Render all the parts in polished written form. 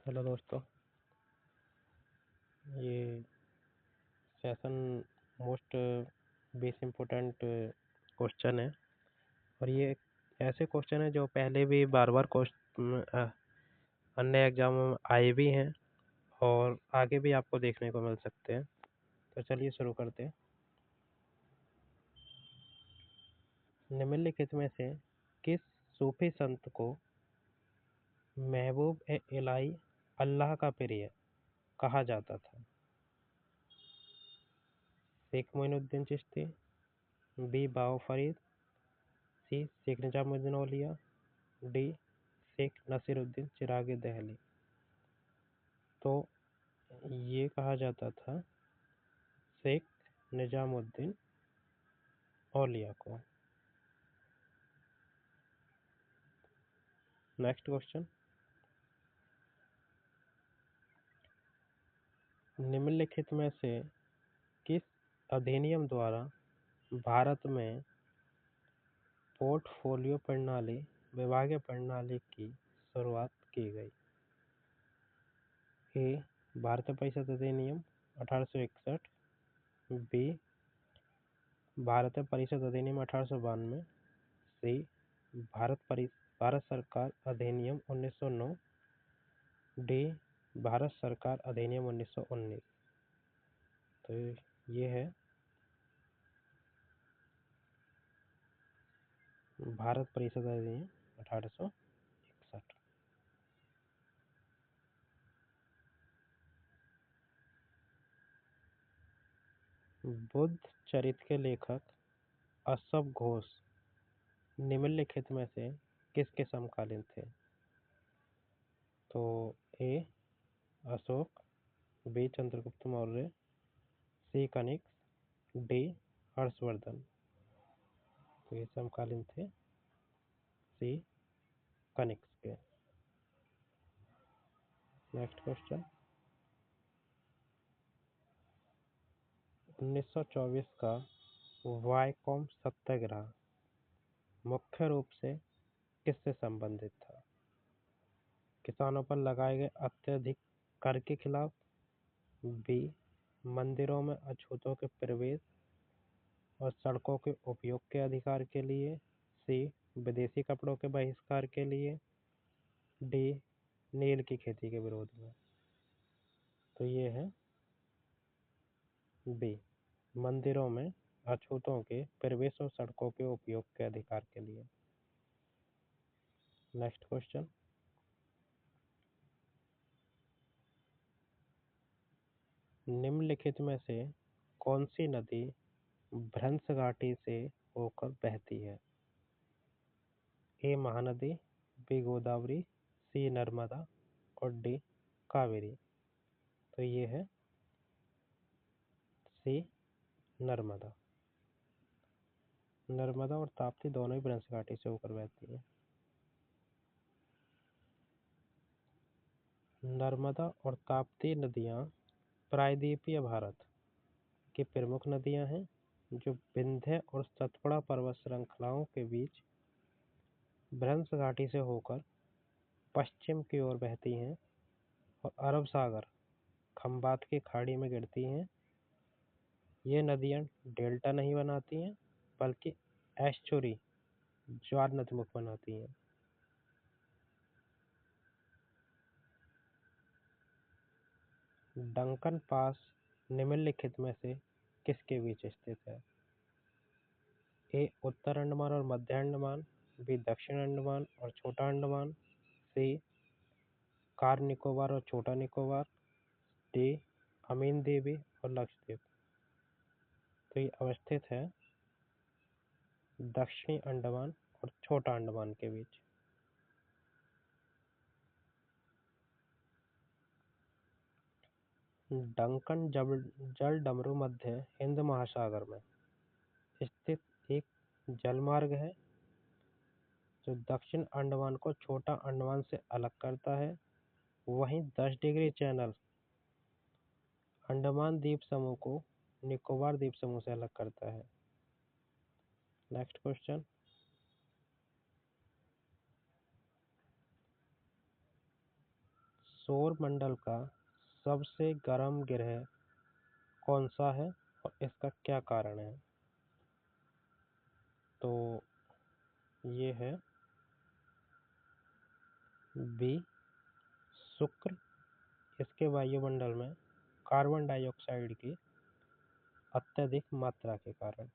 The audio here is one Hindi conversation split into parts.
हेलो दोस्तों, ये session most base important question है और ये ऐसे क्वेश्चन है जो पहले भी बार बार अन्य एग्जाम में आए भी हैं और आगे भी आपको देखने को मिल सकते हैं। तो चलिए शुरू करते हैं। निम्नलिखित में से किस सूफी संत को महबूब ए इलाही अल्लाह का प्रिय कहा जाता था? शेख मोइनुद्दीन चिश्ती, बी बाबा फरीद, सी शेख निजामुद्दीन औलिया, डी शेख नसीरुद्दीन चिराग दहली। तो ये कहा जाता था शेख निजामुद्दीन औलिया को। नेक्स्ट क्वेश्चन, निम्नलिखित में से किस अधिनियम द्वारा भारत में पोर्टफोलियो प्रणाली विभागीय प्रणाली की शुरुआत की गई? ए भारतीय परिषद अधिनियम 1861, बी भारतीय परिषद अधिनियम 1892, सी भारत सरकार अधिनियम 1909, डी भारत सरकार अधिनियम 1919। तो ये है भारत परिषद अधिनियम 1861। बुद्ध चरित्र के लेखक अशोक घोष निम्नलिखित में से किसके समकालीन थे? तो ए अशोक, बी चंद्रगुप्त मौर्य, सी कनिष्क, डी हर्षवर्धन। तो ये समकालीन थे सी कनिष्क के। नेक्स्ट क्वेश्चन, 1924 का वायकोम सत्याग्रह मुख्य रूप से किससे संबंधित था? किसानों पर लगाए गए अत्यधिक कर के खिलाफ, बी मंदिरों में अछूतों के प्रवेश और सड़कों के उपयोग के अधिकार के लिए, सी विदेशी कपड़ों के बहिष्कार के लिए, डी नील की खेती के विरोध में। तो ये है बी मंदिरों में अछूतों के प्रवेश और सड़कों के उपयोग के अधिकार के लिए। नेक्स्ट क्वेश्चन, निम्नलिखित में से कौन सी नदी भ्रंश घाटी से होकर बहती है? ए महानदी, बी गोदावरी, सी नर्मदा और डी कावेरी। तो ये है सी नर्मदा। नर्मदा और ताप्ती दोनों ही भ्रंश घाटी से होकर बहती है। नर्मदा और ताप्ती नदियाँ प्रायद्वीपीय भारत की प्रमुख नदियाँ हैं जो विंध्य और सतपुड़ा पर्वत श्रृंखलाओं के बीच भ्रंश घाटी से होकर पश्चिम की ओर बहती हैं और अरब सागर खंबात की खाड़ी में गिरती हैं। ये नदियाँ डेल्टा नहीं बनाती हैं बल्कि एस्चुरी ज्वार नदीमुख बनाती हैं। डंकन पास निम्नलिखित में से किसके बीच स्थित है? ए उत्तर अंडमान और मध्य अंडमान, बी दक्षिण अंडमान और छोटा अंडमान, सी कार निकोबार और छोटा निकोबार, डी अमीन देवी और लक्षद्वीप। तो ये अवस्थित है दक्षिणी अंडमान और छोटा अंडमान के बीच। डंकन जल डमरू मध्य हिंद महासागर में स्थित एक जलमार्ग है जो दक्षिण अंडमान को छोटा अंडमान से अलग करता है। वहीं 10 डिग्री चैनल अंडमान द्वीप समूह को निकोबार द्वीप समूह से अलग करता है। नेक्स्ट क्वेश्चन, सौर मंडल का सबसे गर्म ग्रह कौन सा है और इसका क्या कारण है? तो ये है बी शुक्र। इसके वायुमंडल में कार्बन डाइऑक्साइड की अत्यधिक मात्रा के कारण।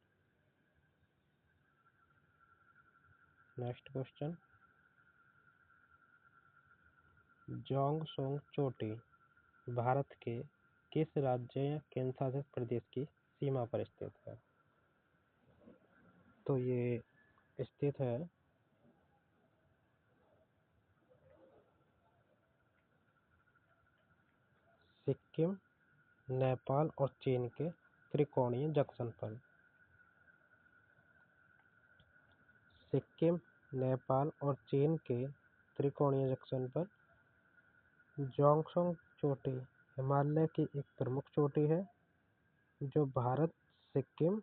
नेक्स्ट क्वेश्चन, जोंगसोंग चोटी भारत के किस राज्य या केंद्र शासित प्रदेश की सीमा पर स्थित है? तो ये स्थित है सिक्किम, नेपाल और चीन के त्रिकोणीय जंक्शन पर। सिक्किम, नेपाल और चीन के त्रिकोणीय जंक्शन पर जोंगसोंग चोटी हिमालय की एक प्रमुख चोटी है जो भारत, सिक्किम,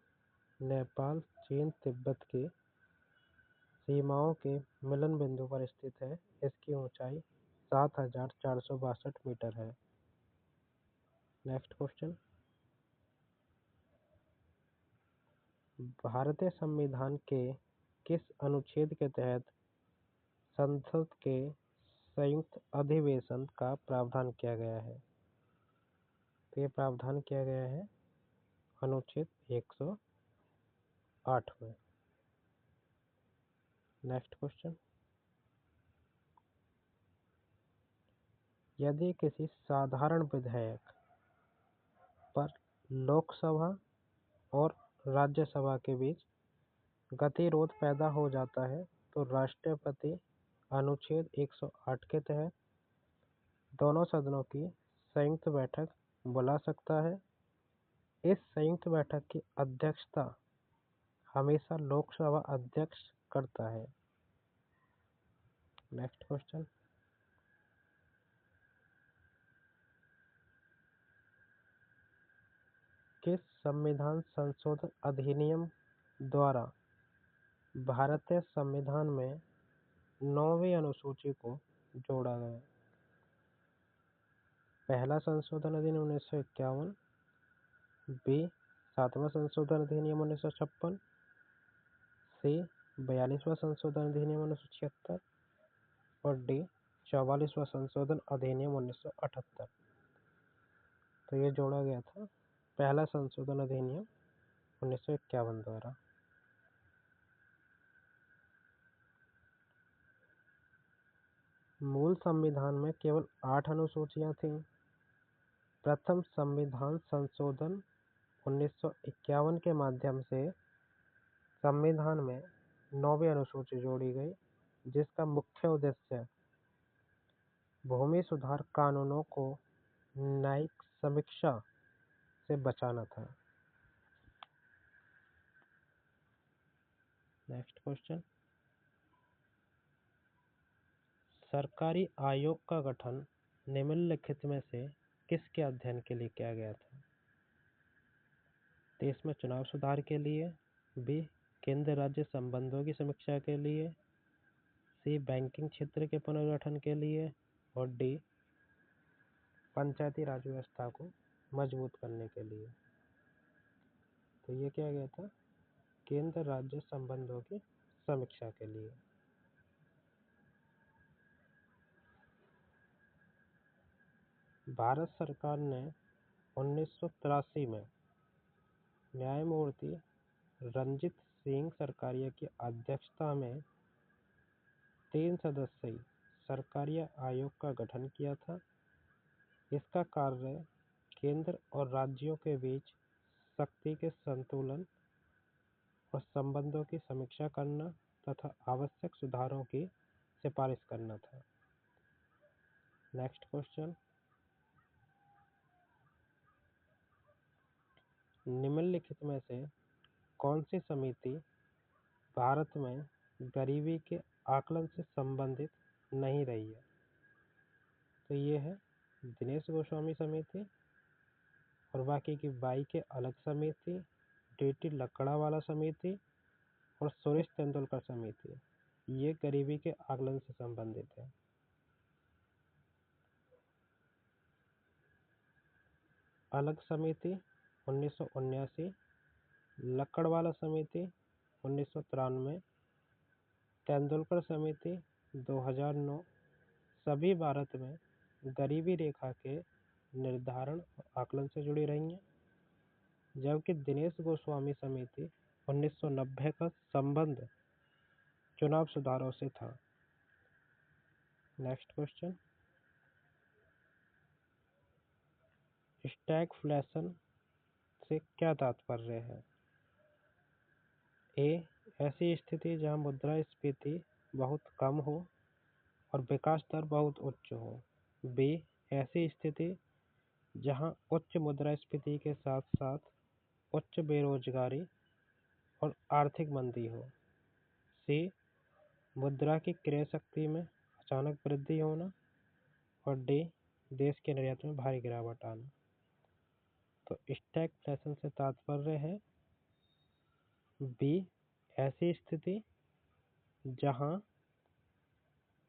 नेपाल, चीन, तिब्बत की सीमाओं के मिलन बिंदु पर स्थित है। इसकी ऊंचाई 7,462 मीटर है। नेक्स्ट क्वेश्चन, भारतीय संविधान के किस अनुच्छेद के तहत संसद के संयुक्त अधिवेशन का प्रावधान किया गया है? तो ये प्रावधान किया गया है अनुच्छेद 108 में। नेक्स्ट क्वेश्चन, यदि किसी साधारण विधेयक पर लोकसभा और राज्यसभा के बीच गतिरोध पैदा हो जाता है तो राष्ट्रपति अनुच्छेद 108 के तहत दोनों सदनों की संयुक्त बैठक बुला सकता है। इस संयुक्त बैठक की अध्यक्षता हमेशा लोकसभा अध्यक्ष करता है। नेक्स्ट क्वेश्चन, किस संविधान संशोधन अधिनियम द्वारा भारतीय संविधान में 9वीं अनुसूची को जोड़ा गया? पहला संशोधन अधिनियम 1951, बी 7वां संशोधन अधिनियम 1956, सी 42वां संशोधन अधिनियम 1976 और डी 44वां संशोधन अधिनियम 1978। तो ये जोड़ा गया था पहला संशोधन अधिनियम 1951 द्वारा। मूल संविधान में केवल 8 अनुसूचियां थीं। प्रथम संविधान संशोधन 1951 के माध्यम से संविधान में 9वीं अनुसूची जोड़ी गई जिसका मुख्य उद्देश्य भूमि सुधार कानूनों को न्यायिक समीक्षा से बचाना था। नेक्स्ट क्वेश्चन, सरकारी आयोग का गठन निम्नलिखित में से किसके अध्ययन के लिए किया गया था? देश में चुनाव सुधार के लिए, बी केंद्र राज्य संबंधों की समीक्षा के लिए, सी बैंकिंग क्षेत्र के पुनर्गठन के लिए और डी पंचायती राज व्यवस्था को मजबूत करने के लिए। तो ये क्या गया था? केंद्र राज्य संबंधों की समीक्षा के लिए। भारत सरकार ने 1983 में न्यायमूर्ति रंजित सिंह सरकारिया की अध्यक्षता में 3 सदस्यीय सरकारी आयोग का गठन किया था। इसका कार्य केंद्र और राज्यों के बीच शक्ति के संतुलन और संबंधों की समीक्षा करना तथा आवश्यक सुधारों की सिफारिश करना था। नेक्स्ट क्वेश्चन, निम्नलिखित में से कौन सी समिति भारत में गरीबी के आकलन से संबंधित नहीं रही है? तो ये है दिनेश गोस्वामी समिति और बाकी की बाई के अलग समिति, डी.टी. लकड़ावाला समिति और सुरेश तेंदुलकर समिति। ये गरीबी के आकलन से संबंधित है। अलग समिति 1979, लकड़वाला समिति 1993, तेंदुलकर समिति 2009 सभी भारत में गरीबी रेखा के निर्धारण और आकलन से जुड़ी रही हैं, जबकि दिनेश गोस्वामी समिति 1990 का संबंध चुनाव सुधारों से था। नेक्स्ट क्वेश्चन, स्टैगफ्लेशन से क्या तात्पर्य है? ए, ऐसी स्थिति जहां मुद्रास्फीति बहुत कम हो और विकास दर बहुत उच्च हो। बी, ऐसी स्थिति जहां उच्च मुद्रास्फीति के साथ साथ उच्च बेरोजगारी और आर्थिक मंदी हो। सी, मुद्रा की क्रय शक्ति में अचानक वृद्धि होना। और डी, देश के निर्यात में भारी गिरावट आना। तो स्टैगफ्लेशन से तात्पर्य है बी, ऐसी स्थिति जहां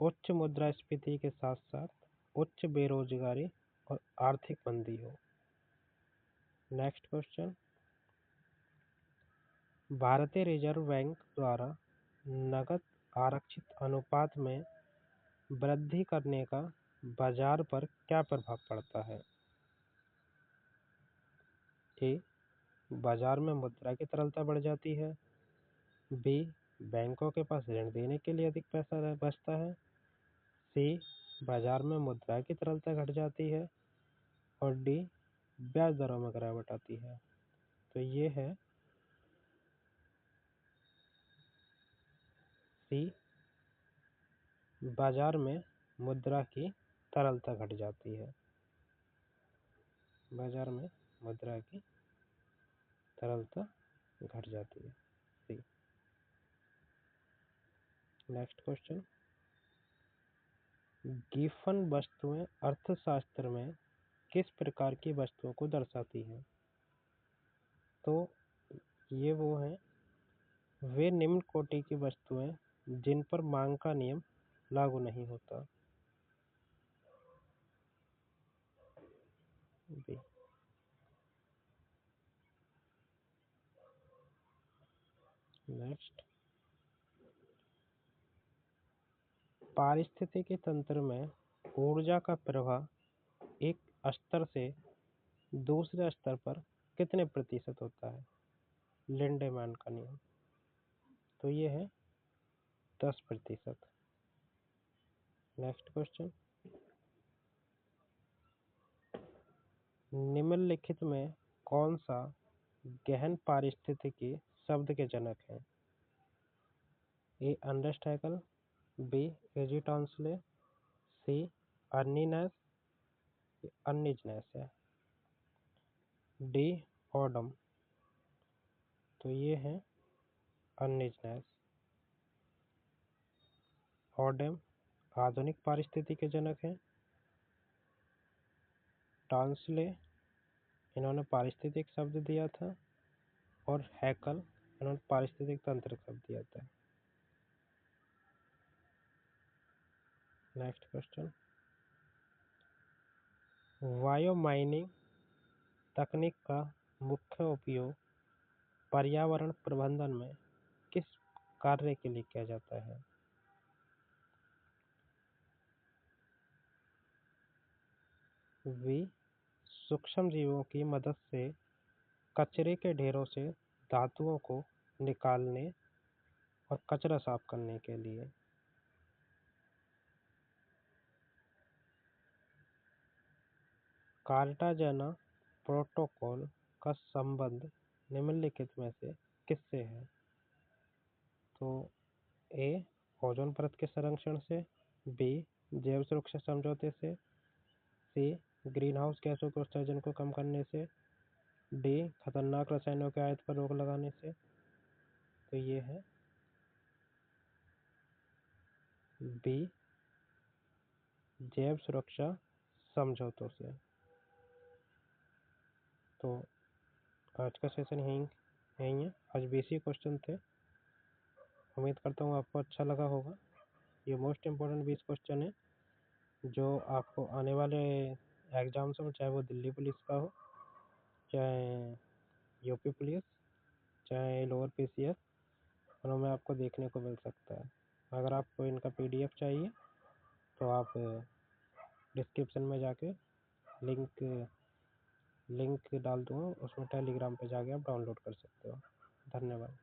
उच्च मुद्रास्फीति के साथ साथ उच्च बेरोजगारी और आर्थिक मंदी हो। नेक्स्ट क्वेश्चन, भारतीय रिजर्व बैंक द्वारा नकद आरक्षित अनुपात में वृद्धि करने का बाजार पर क्या प्रभाव पड़ता है? ए, बाजार में मुद्रा की तरलता बढ़ जाती है। बी, बैंकों के पास ऋण देने के लिए अधिक पैसा बचता है। सी, बाजार में मुद्रा की तरलता घट जाती है। और डी, ब्याज दरों में गिरावट आती है। तो ये है सी, बाजार में मुद्रा की तरलता घट जाती है। बाजार में मुद्रा की तरलता घट जाती है। सी। नेक्स्ट क्वेश्चन, गिफन वस्तुएं अर्थशास्त्र में किस प्रकार की वस्तुओं को दर्शाती हैं? तो ये वो हैं, वे निम्न कोटि की वस्तुएं जिन पर मांग का नियम लागू नहीं होता। बी। नेक्स्ट, पारिस्थितिकी तंत्र में ऊर्जा का प्रवाह एक स्तर से दूसरे स्तर पर कितने प्रतिशत होता है? लिंडेमैन का नियम। तो ये है 10%। नेक्स्ट क्वेश्चन, निम्नलिखित में कौन सा गहन पारिस्थितिकी शब्द के जनक है? ए, अर्नेस्ट हैकेल। बी, एजी टॉन्सले। सी, अर्नीनेस। अर्निजनेस है। डी, ऑडम। तो ये है अर्निजनेस। ऑडम आधुनिक पारिस्थितिकी के जनक हैं। टॉन्सले, इन्होंने पारिस्थितिक शब्द दिया था। और हैकल, इन्होंने पारिस्थितिक तंत्र शब्द दिया था। नेक्स्ट क्वेश्चन, बायो माइनिंग तकनीक का मुख्य उपयोग पर्यावरण प्रबंधन में किस कार्य के लिए किया जाता है? वी, सूक्ष्म जीवों की मदद से कचरे के ढेरों से धातुओं को निकालने और कचरा साफ करने के लिए। कार्टाजेना प्रोटोकॉल का संबंध निम्नलिखित में से किससे है? तो ए, ओजोन परत के संरक्षण से। बी, जैव सुरक्षा समझौते से। सी, ग्रीन हाउस गैसों के उत्सर्जन को कम करने से। डी, खतरनाक रसायनों के आयात पर रोक लगाने से। तो ये है बी, जैव सुरक्षा समझौतों से। तो आज का सेशन यहीं है। आज 20 ही क्वेश्चन थे। उम्मीद करता हूँ आपको अच्छा लगा होगा। ये मोस्ट इम्पोर्टेंट 20 क्वेश्चन है जो आपको आने वाले एग्जाम्स में, चाहे वो दिल्ली पुलिस का हो चाहे यूपी पुलिस, चाहे लोअर पीसीएस, उनमें आपको देखने को मिल सकता है। अगर आपको इनका पीडीएफ चाहिए तो आप डिस्क्रिप्शन में जाके लिंक लिंक डाल दूँगा, उसमें टेलीग्राम पे जाके आप डाउनलोड कर सकते हो। धन्यवाद।